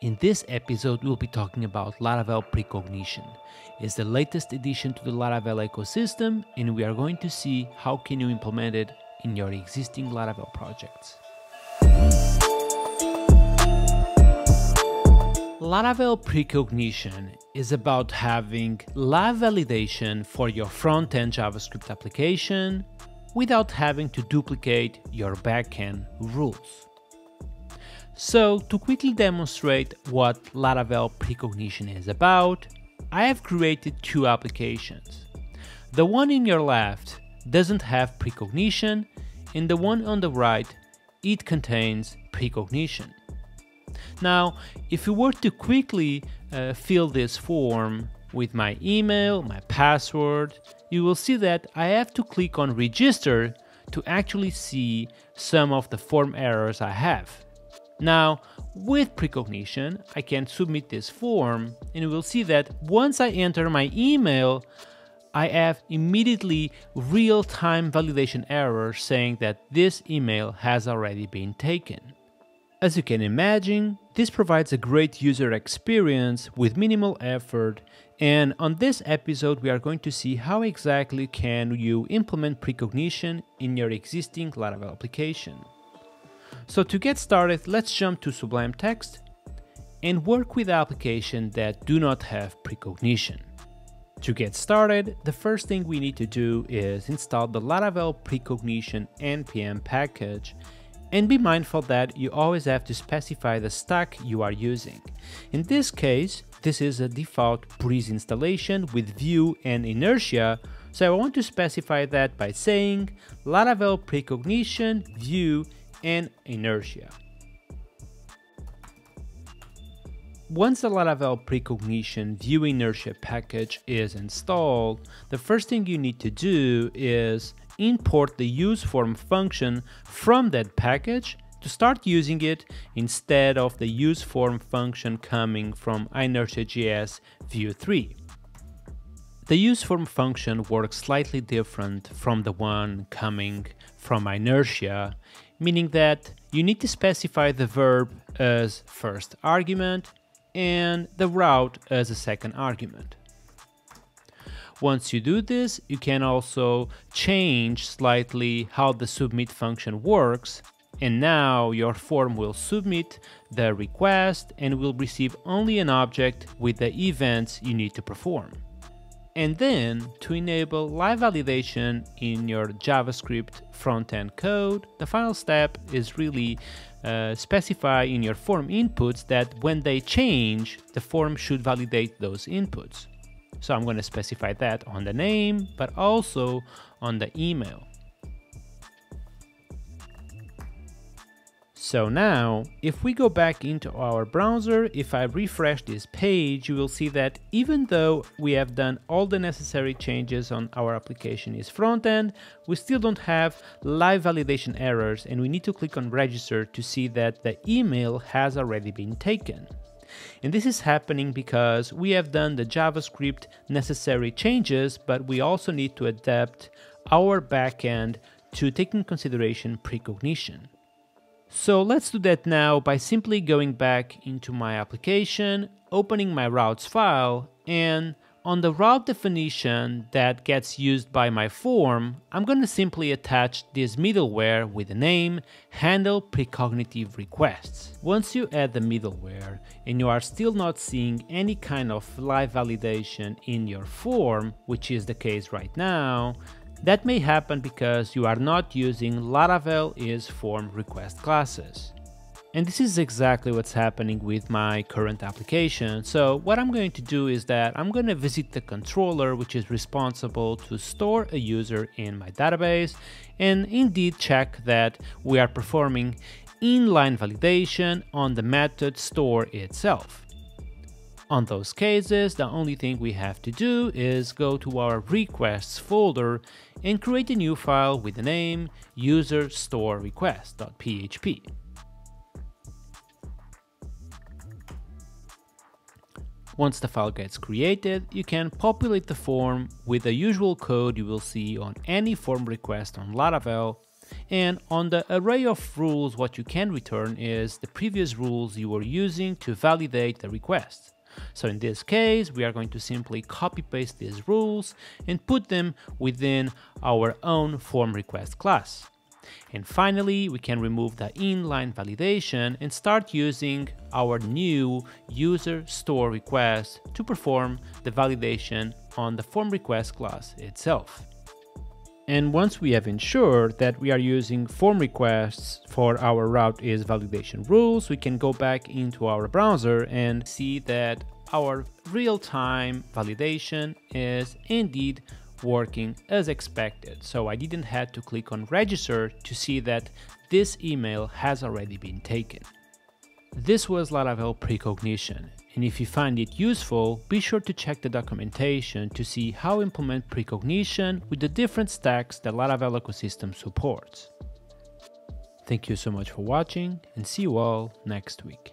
In this episode, we'll be talking about Laravel Precognition. It's the latest addition to the Laravel ecosystem, and we are going to see how can you implement it in your existing Laravel projects. Laravel Precognition is about having live validation for your front-end JavaScript application without having to duplicate your backend rules. So, to quickly demonstrate what Laravel Precognition is about, I have created two applications. The one in your left doesn't have precognition, and the one on the right, it contains precognition. Now, if you were to quickly fill this form with my email, my password, you will see that I have to click on register to actually see some of the form errors I have. Now, with precognition, I can submit this form and you will see that once I enter my email, I have immediately real-time validation error saying that this email has already been taken. As you can imagine, this provides a great user experience with minimal effort, and on this episode we are going to see how exactly can you implement precognition in your existing Laravel application. So to get started, let's jump to Sublime Text and work with applications that do not have precognition. To get started, the first thing we need to do is install the Laravel Precognition npm package, and be mindful that you always have to specify the stack you are using. In this case, this is a default Breeze installation with Vue and Inertia, so I want to specify that by saying Laravel Precognition, Vue, and Inertia. Once the Laravel Precognition Vue Inertia package is installed, the first thing you need to do is import the useForm function from that package to start using it instead of the useForm function coming from Inertia.js Vue 3. The useForm function works slightly different from the one coming from Inertia, meaning that you need to specify the verb as first argument and the route as a second argument. Once you do this, you can also change slightly how the submit function works, and now your form will submit the request and will receive only an object with the events you need to perform. And then, to enable live validation in your JavaScript front-end code, the final step is really specify in your form inputs that when they change, the form should validate those inputs. So I'm going to specify that on the name, but also on the email. So now, if we go back into our browser, if I refresh this page, you will see that even though we have done all the necessary changes on our application's front end, we still don't have live validation errors, and we need to click on register to see that the email has already been taken. And this is happening because we have done the JavaScript necessary changes, but we also need to adapt our backend to take in consideration precognition. So let's do that now by simply going back into my application, opening my routes file, and on the route definition that gets used by my form, I'm going to simply attach this middleware with the name handle precognitive requests. Once you add the middleware and you are still not seeing any kind of live validation in your form, which is the case right now, that may happen because you are not using Laravel isForm request classes. And this is exactly what's happening with my current application. So what I'm going to do is that I'm going to visit the controller which is responsible to store a user in my database and indeed check that we are performing inline validation on the method store itself. On those cases, the only thing we have to do is go to our requests folder and create a new file with the name user-store-request.php. Once the file gets created, you can populate the form with the usual code you will see on any form request on Laravel, And on the array of rules, what you can return is the previous rules you were using to validate the request. So in this case, we are going to simply copy paste these rules and put them within our own form request class. And finally, we can remove the inline validation and start using our new user store request to perform the validation on the form request class itself. And once we have ensured that we are using form requests for our route is validation rules, we can go back into our browser and see that our real-time validation is indeed working as expected. So I didn't have to click on register to see that this email has already been taken. This was Laravel Precognition, and if you find it useful, be sure to check the documentation to see how to implement precognition with the different stacks that Laravel ecosystem supports. Thank you so much for watching, and see you all next week.